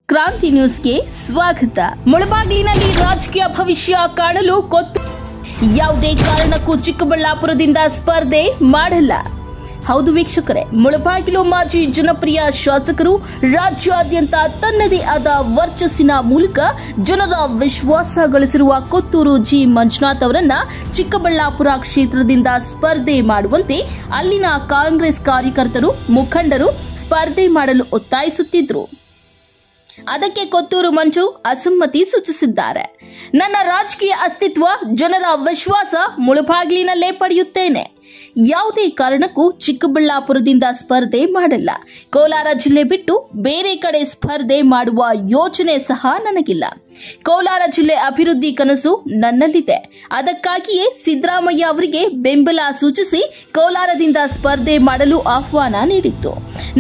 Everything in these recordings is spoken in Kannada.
ಕ್ರಾಂತಿ ನ್ಯೂಸ್ಗೆ ಸ್ವಾಗತ. ಮುಳಬಾಗಿಲಿನಲ್ಲಿ ರಾಜಕೀಯ ಭವಿಷ್ಯ ಕಾಣಲು ಯಾವುದೇ ಕಾರಣಕ್ಕೂ ಚಿಕ್ಕಬಳ್ಳಾಪುರದಿಂದ ಸ್ಪರ್ಧೆ ಮಾಡಲ್ಲ. ಹೌದು ವೀಕ್ಷಕರೇ, ಮುಳಬಾಗಿಲು ಮಾಜಿ ಜನಪ್ರಿಯ ಶಾಸಕರು ರಾಜ್ಯಾದ್ಯಂತ ತನ್ನದೇ ಆದ ವರ್ಚಸ್ಸಿನ ಮೂಲಕ ಜನರ ವಿಶ್ವಾಸ ಗಳಿಸಿರುವ ಕೊತ್ತೂರು ಜಿ ಮಂಜುನಾಥ್ ಅವರನ್ನ ಚಿಕ್ಕಬಳ್ಳಾಪುರ ಕ್ಷೇತ್ರದಿಂದ ಸ್ಪರ್ಧೆ ಮಾಡುವಂತೆ ಅಲ್ಲಿನ ಕಾಂಗ್ರೆಸ್ ಕಾರ್ಯಕರ್ತರು, ಮುಖಂಡರು ಸ್ಪರ್ಧೆ ಮಾಡಲು ಒತ್ತಾಯಿಸುತ್ತಿದ್ರು. ಅದಕ್ಕೆ ಕೊತ್ತೂರು ಮಂಜು ಅಸಮ್ಮತಿ ಸೂಚಿಸಿದ್ದಾರೆ. ನನ್ನ ರಾಜಕೀಯ ಅಸ್ತಿತ್ವ, ಜನರ ವಿಶ್ವಾಸ ಮುಳಬಾಗಿಲಿನಲ್ಲೇ ಪಡೆಯುತ್ತೇನೆ. ಯಾವುದೇ ಕಾರಣಕ್ಕೂ ಚಿಕ್ಕಬಳ್ಳಾಪುರದಿಂದ ಸ್ಪರ್ಧೆ ಮಾಡಲ್ಲ. ಕೋಲಾರ ಜಿಲ್ಲೆ ಬಿಟ್ಟು ಬೇರೆ ಕಡೆ ಸ್ಪರ್ಧೆ ಮಾಡುವ ಯೋಚನೆ ಸಹ ನನಗಿಲ್ಲ. ಕೋಲಾರ ಜಿಲ್ಲೆ ಅಭಿವೃದ್ಧಿ ಕನಸು ನನ್ನಲ್ಲಿದೆ. ಅದಕ್ಕಾಗಿಯೇ ಸಿದ್ದರಾಮಯ್ಯ ಅವರಿಗೆ ಬೆಂಬಲ ಸೂಚಿಸಿ ಕೋಲಾರದಿಂದ ಸ್ಪರ್ಧೆ ಮಾಡಲು ಆಹ್ವಾನ ನೀಡಿತ್ತು.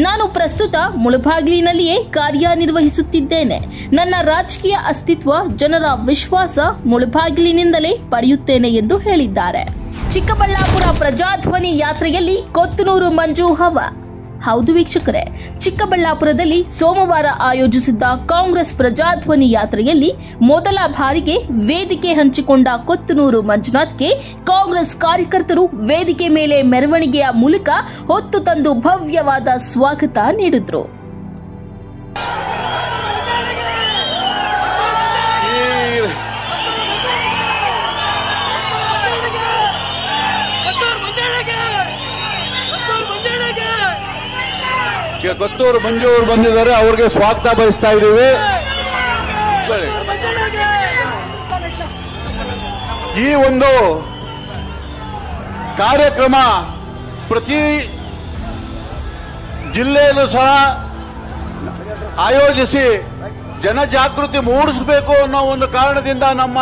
ನಾನು ಪ್ರಸ್ತುತ ಮುಳಬಾಗಿಲಿನಲ್ಲಿಯೇ ಕಾರ್ಯನಿರ್ವಹಿಸುತ್ತಿದ್ದೇನೆ. ನನ್ನ ರಾಜಕೀಯ ಅಸ್ತಿತ್ವ, ಜನರ ವಿಶ್ವಾಸ ಮುಳಬಾಗಿಲಿನಿಂದಲೇ ಪಡೆಯುತ್ತೇನೆ ಎಂದು ಹೇಳಿದ್ದಾರೆ. ಚಿಕ್ಕಬಳ್ಳಾಪುರ ಪ್ರಜಾಧ್ವನಿ ಯಾತ್ರೆಯಲ್ಲಿ ಕೊತ್ತನೂರು ಮಂಜು ಹವ. ಹೌದು ವೀಕ್ಷಕರೇ, ಚಿಕ್ಕಬಳ್ಳಾಪುರದಲ್ಲಿ ಸೋಮವಾರ ಆಯೋಜಿಸಿದ್ದ ಕಾಂಗ್ರೆಸ್ ಪ್ರಜಾಧ್ವನಿ ಯಾತ್ರೆಯಲ್ಲಿ ಮೊದಲ ಬಾರಿಗೆ ವೇದಿಕೆ ಹಂಚಿಕೊಂಡ ಕೊತ್ತನೂರು ಮಂಜುನಾಥ್ಗೆ ಕಾಂಗ್ರೆಸ್ ಕಾರ್ಯಕರ್ತರು ವೇದಿಕೆ ಮೇಲೆ ಮೆರವಣಿಗೆಯ ಮೂಲಕ ಹೊತ್ತು ತಂದು ಭವ್ಯವಾದ ಸ್ವಾಗತ ನೀಡಿದ್ರು. ಕೊತ್ತೂರು ಮಂಜು ಅವರು ಬಂದಿದ್ದಾರೆ, ಅವರಿಗೆ ಸ್ವಾಗತ ಬಯಸ್ತಾ ಇದ್ದೀವಿ. ಈ ಒಂದು ಕಾರ್ಯಕ್ರಮ ಪ್ರತಿ ಜಿಲ್ಲೆಯಲ್ಲೂ ಸಹ ಆಯೋಜಿಸಿ ಜನಜಾಗೃತಿ ಮೂಡಿಸಬೇಕು ಅನ್ನೋ ಒಂದು ಕಾರಣದಿಂದ ನಮ್ಮ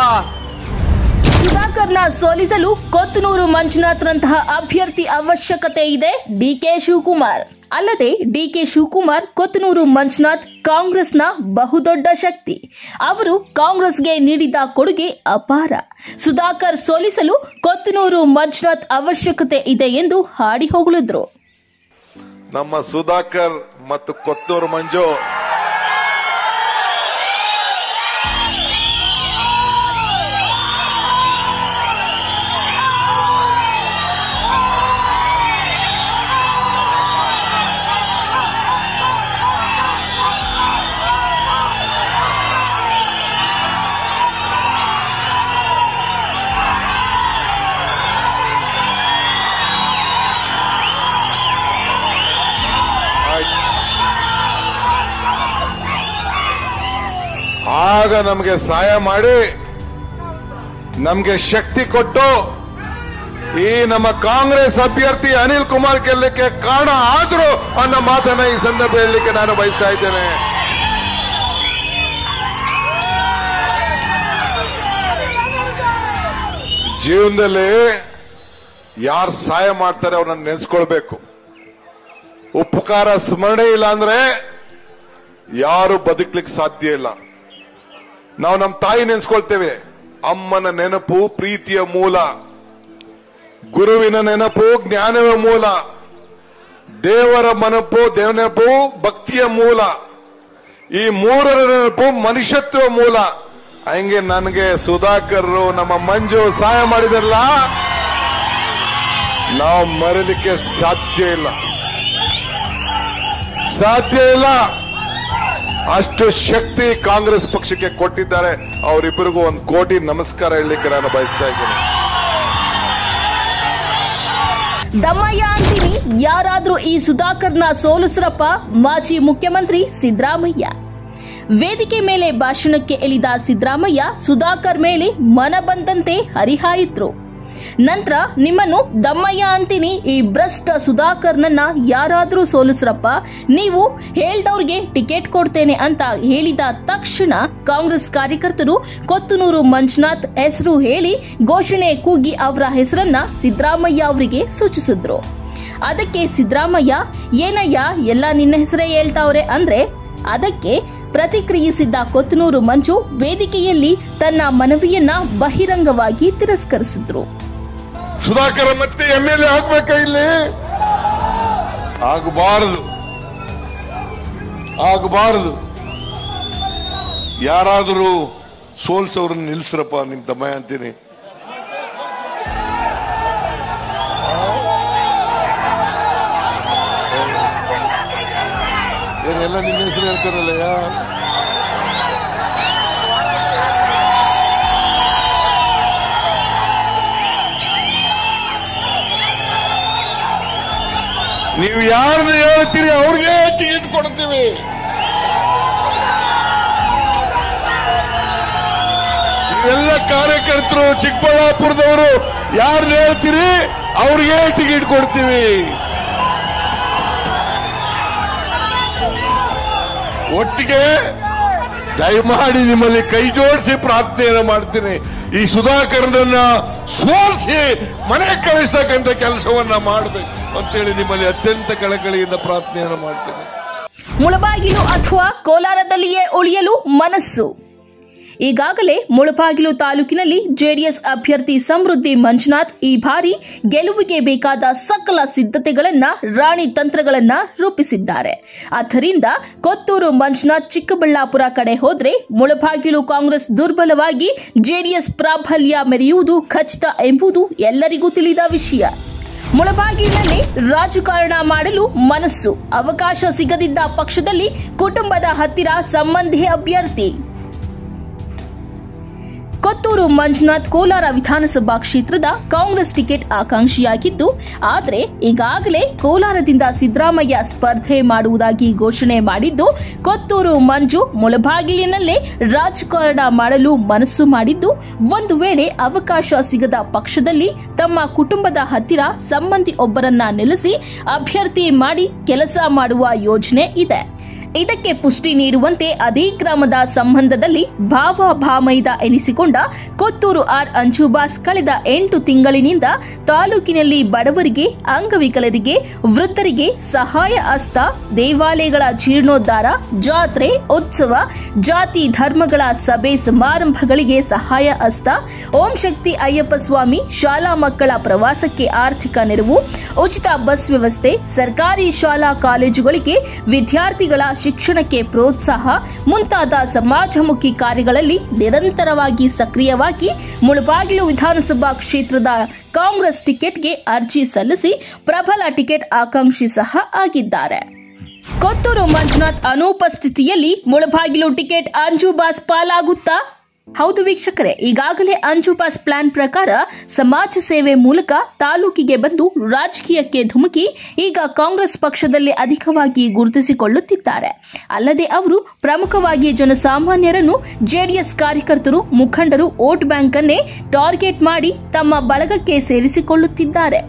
ಸುಧಾಕರ್ನ ಸೋಲಿಸಲು ಕೊತ್ತನೂರು ಮಂಜುನಾಥ್ರಂತಹ ಅಭ್ಯರ್ಥಿ ಅವಶ್ಯಕತೆ ಇದೆ. ಡಿಕೆ ಶಿವಕುಮಾರ್ ಅಲ್ಲದೆ ಡಿಕೆ ಶಿವಕುಮಾರ್ ಕೊತ್ತನೂರು ಮಂಜುನಾಥ್ ಕಾಂಗ್ರೆಸ್ನ ಬಹುದೊಡ್ಡ ಶಕ್ತಿ. ಅವರು ಕಾಂಗ್ರೆಸ್ಗೆ ನೀಡಿದ ಕೊಡುಗೆ ಅಪಾರ. ಸುಧಾಕರ್ ಸೋಲಿಸಲು ಕೊತ್ತನೂರು ಮಂಜುನಾಥ್ ಅವಶ್ಯಕತೆ ಇದೆ ಎಂದು ಹಾಡಿ ಹೊಗಳಿದ್ರು. ನಮ್ಮ ಸುಧಾಕರ್ ಮತ್ತು ಕೊತ್ತೂರು ಮಂಜು ಆಗ ನಮಗೆ ಸಹಾಯ ಮಾಡಿ ನಮಗೆ ಶಕ್ತಿ ಕೊಟ್ಟು ಈ ನಮ್ಮ ಕಾಂಗ್ರೆಸ್ ಅಭ್ಯರ್ಥಿ ಅನಿಲ್ ಕುಮಾರ್ ಗೆಲ್ಲಕ್ಕೆ ಕಾರಣ ಆದ್ರು ಅನ್ನೋ ಮಾತನ್ನ ಈ ಸಂದರ್ಭ ಹೇಳಲಿಕ್ಕೆ ನಾನು ಬಯಸ್ತಾ ಇದ್ದೇನೆ. ಜೀವನದಲ್ಲಿ ಯಾರು ಸಹಾಯ ಮಾಡ್ತಾರೆ ಅವ್ರನ್ನ ನೆನೆಸ್ಕೊಳ್ಬೇಕು. ಉಪಕಾರ ಸ್ಮರಣೆ ಇಲ್ಲ ಅಂದ್ರೆ ಯಾರು ಬದುಕ್ಲಿಕ್ಕೆ ಸಾಧ್ಯ ಇಲ್ಲ. ನಾವು ನಮ್ಮ ತಾಯಿ ನೆನೆಸ್ಕೊಳ್ತೇವೆ. ಅಮ್ಮನ ನೆನಪು ಪ್ರೀತಿಯ ಮೂಲ, ಗುರುವಿನ ನೆನಪು ಜ್ಞಾನವ ಮೂಲ, ದೇವರ ನೆನಪು ಭಕ್ತಿಯ ಮೂಲ, ಈ ಮೂರರ ನೆನಪು ಮನುಷ್ಯತ್ವ ಮೂಲ. ಹಂಗೆ ನನಗೆ ಸುಧಾಕರ್, ನಮ್ಮ ಮಂಜು ಸಹಾಯ ಮಾಡಿದಾರಲ್ಲ, ನಾವು ಮರೀಲಿಕ್ಕೆ ಸಾಧ್ಯ ಇಲ್ಲ. ಅಷ್ಟು ಶಕ್ತಿ ಕಾಂಗ್ರೆಸ್ ಪಕ್ಷಕ್ಕೆ ಕೊಟ್ಟಿದ್ದಾರೆ. ಅವರಿಬ್ಬರಿಗೂ 1 ಕೋಟಿ ನಮಸ್ಕಾರ ಹೇಳಲಿಕ್ಕೆ ನಾನು ಬಯಸ್ತಾ ಇದ್ದೇನೆ. ದಮ್ಮಯ್ಯ ಅಂತೀನಿ, ಯಾರಾದ್ರೂ ಈ ಸುಧಾಕರ್ನ ಸೋಲಿಸ್ರಪ್ಪ. ಮಾಜಿ ಮುಖ್ಯಮಂತ್ರಿ ಸಿದ್ದರಾಮಯ್ಯ ವೇದಿಕೆ ಮೇಲೆ ಭಾಷಣಕ್ಕೆ ಇಳಿದ ಸಿದ್ದರಾಮಯ್ಯ ಸುಧಾಕರ್ ಮೇಲೆ ಮನ ಬಂದಂತೆ ಹರಿಹಾಯಿದ್ರು. ನಂತರ ನಿಮ್ಮನ್ನು ದಮ್ಮಯ್ಯ ಅಂತೀನಿ, ಈ ಭ್ರಷ್ಟ ಸುಧಾಕರ್ನನ್ನ ಯಾರಾದ್ರೂ ಸೋಲಿಸ್ರಪ್ಪ, ನೀವು ಹೇಳ್ದವ್ರಿಗೆ ಟಿಕೆಟ್ ಕೊಡ್ತೇನೆ ಅಂತ ಹೇಳಿದ ತಕ್ಷಣ ಕಾಂಗ್ರೆಸ್ ಕಾರ್ಯಕರ್ತರು ಕೊತ್ತನೂರು ಮಂಜುನಾಥ್ ಹೆಸರು ಹೇಳಿ ಘೋಷಣೆ ಕೂಗಿ ಅವರ ಹೆಸರನ್ನ ಸಿದ್ದರಾಮಯ್ಯ ಅವರಿಗೆ ಸೂಚಿಸಿದ್ರು. ಅದಕ್ಕೆ ಸಿದ್ದರಾಮಯ್ಯ, ಏನಯ್ಯ ಎಲ್ಲ ನಿನ್ನ ಹೆಸರೇ ಹೇಳ್ತಾವ್ರೆ ಅಂದ್ರೆ, ಅದಕ್ಕೆ ಪ್ರತಿಕ್ರಿಯಿಸಿದ್ದ ಕೊತ್ತನೂರು ಮಂಜು ವೇದಿಕೆಯಲ್ಲಿ ತನ್ನ ಮನವಿಯನ್ನ ಬಹಿರಂಗವಾಗಿ ತಿರಸ್ಕರಿಸಿದ್ರು. ಸುಧಾಕರ್ ಮತ್ತೆ MLA ಆಗ್ಬೇಕ? ಇಲ್ಲಿ ಆಗಬಾರದು. ಯಾರಾದರೂ ಸೋಲ್ಸವ್ರನ್ನ ನಿಲ್ಸ್ರಪ್ಪ ನಿಮ್ ತಮ್ಮ ಅಂತೀನಿ. ಏನೆಲ್ಲ ನಿಮ್ಮ ಹೆಸರು ಹೇಳ್ತಾರಲ್ಲಯ್ಯ. ನೀವು ಯಾರನ್ನ ಹೇಳ್ತೀರಿ ಅವ್ರಿಗೆ ಟಿಕೆಟ್ ಕೊಡ್ತೀವಿ. ನೀವೆಲ್ಲ ಕಾರ್ಯಕರ್ತರು ಚಿಕ್ಕಬಳ್ಳಾಪುರದವರು ಯಾರನ್ನ ಹೇಳ್ತೀರಿ ಅವ್ರಿಗೆ ಟಿಕೆಟ್ ಕೊಡ್ತೀವಿ. ಒಟ್ಟಿಗೆ ದಯಮಾಡಿ ನಿಮ್ಮಲ್ಲಿ ಕೈ ಜೋಡಿಸಿ ಪ್ರಾರ್ಥನೆಯನ್ನು ಮಾಡ್ತೀನಿ. ಈ ಸುಧಾಕರ್ನನ್ನ ಸೋಲಿಸಿ ಮನೆ ಕಳಿಸ್ತಕ್ಕಂಥ ಕೆಲಸವನ್ನ ಮಾಡಬೇಕು ಅಂತೇಳಿ ನಿಮ್ಮಲ್ಲಿ ಅತ್ಯಂತ ಕಳಕಳಿಯಿಂದ ಪ್ರಾರ್ಥನೆಯನ್ನು ಮಾಡ್ತೀನಿ. ಮುಳಬಾಗಿಲು ಅಥವಾ ಕೋಲಾರದಲ್ಲಿಯೇ ಉಳಿಯಲು ಮನಸ್ಸು. ಈಗಾಗಲೇ ಮುಳಬಾಗಿಲು ತಾಲೂಕಿನಲ್ಲಿ ಜೆಡಿಎಸ್ ಅಭ್ಯರ್ಥಿ ಸಮೃದ್ಧಿ ಮಂಜುನಾಥ್ ಈ ಬಾರಿ ಗೆಲುವಿಗೆ ಬೇಕಾದ ಸಕಲ ಸಿದ್ಧತೆಗಳನ್ನ ರಾಣಿ ತಂತ್ರಗಳನ್ನ ರೂಪಿಸಿದ್ದಾರೆ. ಆದ್ದರಿಂದ ಕೊತ್ತೂರು ಮಂಜುನಾಥ್ ಚಿಕ್ಕಬಳ್ಳಾಪುರ ಕಡೆ ಹೋದ್ರೆ ಮುಳಬಾಗಿಲು ಕಾಂಗ್ರೆಸ್ ದುರ್ಬಲವಾಗಿ ಜೆಡಿಎಸ್ ಪ್ರಾಬಲ್ಯ ಮೆರೆಯುವುದು ಖಚಿತ ಎಂಬುದು ಎಲ್ಲರಿಗೂ ತಿಳಿದ ವಿಷಯ. ಮುಳಬಾಗಿಲಿನಲ್ಲಿ ರಾಜಕಾರಣ ಮಾಡಲು ಮನಸ್ಸು, ಅವಕಾಶ ಸಿಗದಿದ್ದ ಪಕ್ಷದಲ್ಲಿ ಕುಟುಂಬದ ಹತ್ತಿರ ಸಂಬಂಧಿ ಅಭ್ಯರ್ಥಿ. ಕೊತ್ತೂರು ಮಂಜುನಾಥ್ ಕೋಲಾರ ವಿಧಾನಸಭಾ ಕ್ಷೇತ್ರದ ಕಾಂಗ್ರೆಸ್ ಟಿಕೆಟ್ ಆಕಾಂಕ್ಷಿಯಾಗಿದ್ದು, ಆದರೆ ಈಗಾಗಲೇ ಕೋಲಾರದಿಂದ ಸಿದ್ದರಾಮಯ್ಯ ಸ್ಪರ್ಧೆ ಮಾಡುವುದಾಗಿ ಘೋಷಣೆ ಮಾಡಿದ್ದು, ಕೊತ್ತೂರು ಮಂಜು ಮುಳಬಾಗಿಲಿನಲ್ಲೇ ರಾಜಕಾರಣ ಮಾಡಲು ಮನಸ್ಸು ಮಾಡಿದ್ದು, ಒಂದು ವೇಳೆ ಅವಕಾಶ ಸಿಗದ ಪಕ್ಷದಲ್ಲಿ ತಮ್ಮ ಕುಟುಂಬದ ಹತ್ತಿರ ಸಂಬಂಧಿ ಒಬ್ಬರನ್ನ ನೆಲೆಸಿ ಅಭ್ಯರ್ಥಿ ಮಾಡಿ ಕೆಲಸ ಮಾಡುವ ಯೋಜನೆ ಇದೆ. ಇದಕ್ಕೆ ಪುಷ್ಟಿ ನೀಡುವಂತೆ ಅದೇ ಗ್ರಾಮದ ಸಂಬಂಧದಲ್ಲಿ ಭಾವ ಭಾಮೈದ ಎನಿಸಿಕೊಂಡ ಕೊತ್ತೂರು ಆರ್ ಅಂಜುಬಾಸ್ ಕಳೆದ 8 ತಿಂಗಳಿನಿಂದ ತಾಲೂಕಿನಲ್ಲಿ ಬಡವರಿಗೆ, ಅಂಗವಿಕಲರಿಗೆ, ವೃದ್ಧರಿಗೆ ಸಹಾಯ ಹಸ್ತ, ದೇವಾಲಯಗಳ ಜೀರ್ಣೋದ್ಧಾರ, ಜಾತ್ರೆ, ಉತ್ಸವ, ಜಾತಿ ಧರ್ಮಗಳ ಸಭೆ ಸಮಾರಂಭಗಳಿಗೆ ಸಹಾಯ ಹಸ್ತ, ಓಂ ಶಕ್ತಿ ಅಯ್ಯಪ್ಪ ಸ್ವಾಮಿ, ಶಾಲಾ ಮಕ್ಕಳ ಪ್ರವಾಸಕ್ಕೆ ಆರ್ಥಿಕ ನೆರವು, ಉಚಿತ ಬಸ್ ವ್ಯವಸ್ಥೆ, ಸರ್ಕಾರಿ ಶಾಲಾ ಕಾಲೇಜುಗಳಿಗೆ ವಿದ್ಯಾರ್ಥಿಗಳ ಶಿಕ್ಷಣಕ್ಕೆ ಪ್ರೋತ್ಸಾಹ ಮುಂತಾದ ಸಮಾಜಮುಖಿ ಕಾರ್ಯಗಳಲ್ಲಿ ನಿರಂತರವಾಗಿ ಸಕ್ರಿಯವಾಗಿ ಮುಳಬಾಗಿಲು ವಿಧಾನಸಭಾ ಕ್ಷೇತ್ರದ ಕಾಂಗ್ರೆಸ್ ಟಿಕೆಟ್ಗೆ ಅರ್ಜಿ ಸಲ್ಲಿಸಿ ಪ್ರಬಲ ಟಿಕೆಟ್ ಆಕಾಂಕ್ಷಿ ಸಹ ಆಗಿದ್ದಾರೆ. ಕೊತ್ತೂರು ಮಂಜುನಾಥ್ ಅನುಪಸ್ಥಿತಿಯಲ್ಲಿ ಮುಳಬಾಗಿಲು ಟಿಕೆಟ್ ಅಂಜುಬಾಸ್ ಪಾಲಾಗುತ್ತಾ? ಹೌದು ವೀಕ್ಷಕರೇ, ಈಗಾಗಲೇ ಅಂಜುಬಾಸ್ ಪ್ಲಾನ್ ಪ್ರಕಾರ ಸಮಾಜ ಸೇವೆ ಮೂಲಕ ತಾಲೂಕಿಗೆ ಬಂದು ರಾಜಕೀಯಕ್ಕೆ ಧುಮುಕಿ ಈಗ ಕಾಂಗ್ರೆಸ್ ಪಕ್ಷದಲ್ಲಿ ಅಧಿಕವಾಗಿ ಗುರುತಿಸಿಕೊಳ್ಳುತ್ತಿದ್ದಾರೆ. ಅಲ್ಲದೆ ಅವರು ಪ್ರಮುಖವಾಗಿ ಜನಸಾಮಾನ್ಯರನ್ನು, ಜೆಡಿಎಸ್ ಕಾರ್ಯಕರ್ತರು, ಮುಖಂಡರು, ವೋಟ್ ಬ್ಯಾಂಕ್ ಅನ್ನೇ ಟಾರ್ಗೆಟ್ ಮಾಡಿ ತಮ್ಮ ಬಳಗಕ್ಕೆ ಸೇರಿಸಿಕೊಳ್ಳುತ್ತಿದ್ದಾರೆ.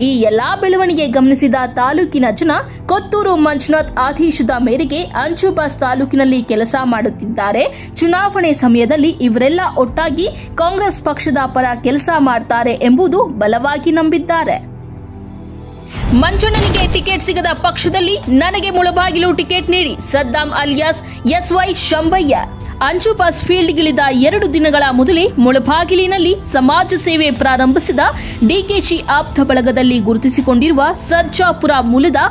ಈ ಎಲ್ಲಾ ಬೆಳವಣಿಗೆ ಗಮನಿಸಿದ ತಾಲೂಕಿನ ಜನ ಕೊತ್ತೂರು ಮಂಜುನಾಥ್ ಆದೇಶದ ಮೇರೆಗೆ ಅಂಜುಬಾಸ್ ತಾಲೂಕಿನಲ್ಲಿ ಕೆಲಸ ಮಾಡುತ್ತಿದ್ದಾರೆ. ಚುನಾವಣೆ ಸಮಯದಲ್ಲಿ ಇವರೆಲ್ಲ ಒಟ್ಟಾಗಿ ಕಾಂಗ್ರೆಸ್ ಪಕ್ಷದ ಪರ ಕೆಲಸ ಮಾಡ್ತಾರೆ ಎಂಬುದು ಬಲವಾಗಿ ನಂಬಿದ್ದಾರೆ. ಮಂಜಣ್ಣನಿಗೆ ಟಿಕೆಟ್ ಸಿಗದ ಪಕ್ಷದಲ್ಲಿ ನನಗೆ ಮುಳಬಾಗಿಲು ಟಿಕೆಟ್ ನೀಡಿ, ಸದ್ದಾಂ ಅಲಿಯಾಸ್ ಎಸ್ವೈ ಶಂಬಯ್ಯ. ಅಂಜುಬಾಸ್ ಫೀಲ್ಡ್ಗಿಳಿದ 2 ದಿನಗಳ ಮೊದಲೇ ಮುಳಬಾಗಿಲಿನಲ್ಲಿ ಸಮಾಜ ಸೇವೆ ಪ್ರಾರಂಭಿಸಿದ ಡಿಕೆಶಿ ಆಪ್ತ ಬಳಗದಲ್ಲಿ ಗುರುತಿಸಿಕೊಂಡಿರುವ ಸರ್ಜಾಪುರ ಮೂಲದ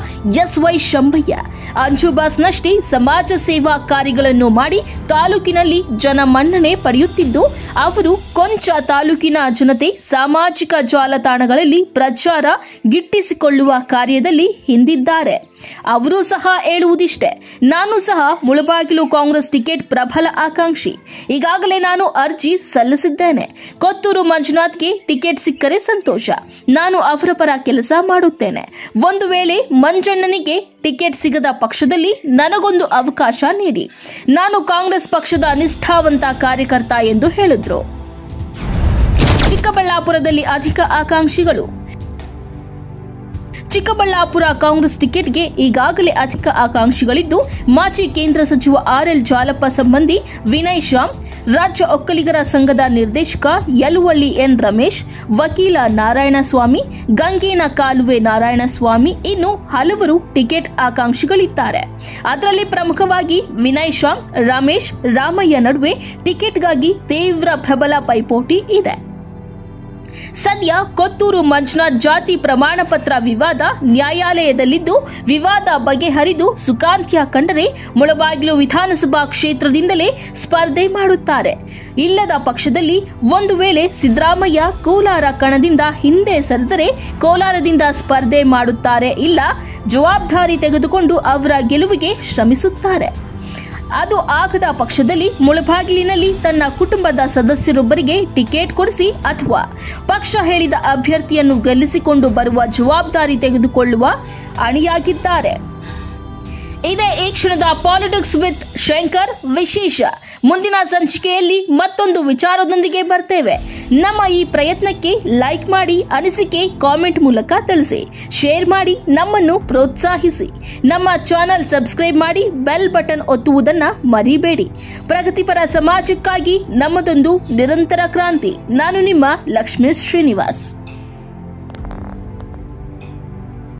ಎಸ್ವೈ ಶಂಬಯ್ಯ ಅಂಜುಬಾಸ್ನಷ್ಟೇ ಸಮಾಜ ಸೇವಾ ಕಾರ್ಯಗಳನ್ನು ಮಾಡಿ ತಾಲೂಕಿನಲ್ಲಿ ಜನಮನ್ನಣೆ ಪಡೆಯುತ್ತಿದ್ದು, ಅವರು ಕೊಂಚ ತಾಲೂಕಿನ ಜನತೆ ಸಾಮಾಜಿಕ ಜಾಲತಾಣಗಳಲ್ಲಿ ಪ್ರಚಾರ ಗಿಟ್ಟಿಸಿಕೊಳ್ಳುವ ಕಾರ್ಯದಲ್ಲಿ ಹಿಂದಿದ್ದಾರೆ. ಅವರು ಸಹ ಹೇಳುವುದಿಷ್ಟೇ, ನಾನು ಸಹ ಮುಳಬಾಗಿಲು ಕಾಂಗ್ರೆಸ್ ಟಿಕೆಟ್ ಪ್ರಬಲ ಆಕಾಂಕ್ಷಿ. ಈಗಾಗಲೇ ನಾನು ಅರ್ಜಿ ಸಲ್ಲಿಸಿದ್ದೇನೆ. ಕೊತ್ತೂರು ಮಂಜುನಾಥ್ಗೆ ಟಿಕೆಟ್ ಸಿಕ್ಕರೆ ಸಂತೋಷ. ನಾನು ಅವರ ಪರ ಕೆಲಸ ಮಾಡುತ್ತೇನೆ. ಒಂದು ವೇಳೆ ಮಂಜಣ್ಣನಿಗೆ ಟಿಕೆಟ್ ಸಿಗದ ಪಕ್ಷದಲ್ಲಿ ನನಗೊಂದು ಅವಕಾಶ ನೀಡಿ. ನಾನು ಕಾಂಗ್ರೆಸ್ ಪಕ್ಷದ ನಿಷ್ಠಾವಂತ ಕಾರ್ಯಕರ್ತ ಎಂದು ಹೇಳಿದ್ರು. ಚಿಕ್ಕಬಳ್ಳಾಪುರದಲ್ಲಿ ಅಧಿಕ ಆಕಾಂಕ್ಷಿಗಳು. ಚಿಕ್ಕಬಳ್ಳಾಪುರ ಕಾಂಗ್ರೆಸ್ ಟಿಕೆಟ್ಗೆ ಈಗಾಗಲೇ ಅಧಿಕ ಆಕಾಂಕ್ಷಿಗಳಿದ್ದು, ಮಾಜಿ ಕೇಂದ್ರ ಸಚಿವ ಆರ್ಎಲ್ ಜಾಲಪ್ಪ ಸಂಬಂಧಿ ವಿನಯ್ ಶ್ಯಾಮ್, ರಾಜ್ಯ ಒಕ್ಕಲಿಗರ ಸಂಘದ ನಿರ್ದೇಶಕ ಯಲುವಳ್ಳಿ ಎನ್ ರಮೇಶ್, ವಕೀಲ ನಾರಾಯಣಸ್ವಾಮಿ, ಗಂಗೇನ ಕಾಲುವೆ ನಾರಾಯಣಸ್ವಾಮಿ, ಇನ್ನು ಹಲವರು ಟಿಕೆಟ್ ಆಕಾಂಕ್ಷಿಗಳಿದ್ದಾರೆ. ಅದರಲ್ಲಿ ಪ್ರಮುಖವಾಗಿ ವಿನಯ್ ಶ್ಯಾಮ್, ರಮೇಶ್, ರಾಮಯ್ಯ ನಡುವೆ ಟಿಕೆಟ್ಗಾಗಿ ತೀವ್ರ ಪ್ರಬಲ ಪೈಪೋಟಿ ಇದೆ. ಸದ್ಯ ಕೊತ್ತೂರು ಮಂಜುನಾಥ್ ಜಾತಿ ಪ್ರಮಾಣ ಪತ್ರ ವಿವಾದ ನ್ಯಾಯಾಲಯದಲ್ಲಿದ್ದು, ವಿವಾದ ಬಗೆಹರಿದು ಸುಖಾಂತ್ಯ ಕಂಡರೆ ಮುಳಬಾಗಿಲು ವಿಧಾನಸಭಾ ಕ್ಷೇತ್ರದಿಂದಲೇ ಸ್ಪರ್ಧೆ ಮಾಡುತ್ತಾರೆ. ಇಲ್ಲದ ಪಕ್ಷದಲ್ಲಿ ಒಂದು ವೇಳೆ ಸಿದ್ದರಾಮಯ್ಯ ಕೋಲಾರ ಕಣದಿಂದ ಹಿಂದೆ ಸರಿದರೆ ಕೋಲಾರದಿಂದ ಸ್ಪರ್ಧೆ ಮಾಡುತ್ತಾರೆ, ಇಲ್ಲ ಜವಾಬ್ದಾರಿ ತೆಗೆದುಕೊಂಡು ಅವರ ಗೆಲುವಿಗೆ ಶ್ರಮಿಸುತ್ತಾರೆ. ಅದು ಆಗದ ಪಕ್ಷದಲ್ಲಿ ಮುಳಬಾಗಿಲಿನಲ್ಲಿ ತನ್ನ ಕುಟುಂಬದ ಸದಸ್ಯರೊಬ್ಬರಿಗೆ ಟಿಕೆಟ್ ಕೊಡಿಸಿ ಅಥವಾ ಪಕ್ಷ ಹೇಳಿದ ಅಭ್ಯರ್ಥಿಯನ್ನು ಗೆಲ್ಲಿಸಿಕೊಂಡು ಬರುವ ಜವಾಬ್ದಾರಿ ತೆಗೆದುಕೊಳ್ಳುವ ಅಣಿಯಾಗಿದ್ದಾರೆ. ಇದೇ ಈ ಕ್ಷಣದ ಪಾಲಿಟಿಕ್ಸ್ ವಿತ್ ಶಂಕರ್ ವಿಶೇಷ. ಮುಂದಿನ ಸಂಚಿಕೆಯಲ್ಲಿ ಮತ್ತೊಂದು ವಿಚಾರದೊಂದಿಗೆ ಬರ್ತೇವೆ. ನಮ್ಮ ಈ ಪ್ರಯತ್ನಕ್ಕೆ ಲೈಕ್ ಮಾಡಿ, ಅನಿಸಿಕೆ ಕಾಮೆಂಟ್ ಮೂಲಕ ತಿಳಿಸಿ, ಶೇರ್ ಮಾಡಿ, ನಮ್ಮನ್ನು ಪ್ರೋತ್ಸಾಹಿಸಿ. ನಮ್ಮ ಚಾನೆಲ್ ಸಬ್ಸ್ಕ್ರೈಬ್ ಮಾಡಿ, ಬೆಲ್ ಬಟನ್ ಒತ್ತುವುದನ್ನ ಮರಿಬೇಡಿ. ಪ್ರಗತಿಪರ ಸಮಾಜಕ್ಕಾಗಿ ನಮ್ಮದೊಂದು ನಿರಂತರ ಕ್ರಾಂತಿ. ನಾನು ನಿಮ್ಮ ಲಕ್ಷ್ಮೀ ಶ್ರೀನಿವಾಸ್.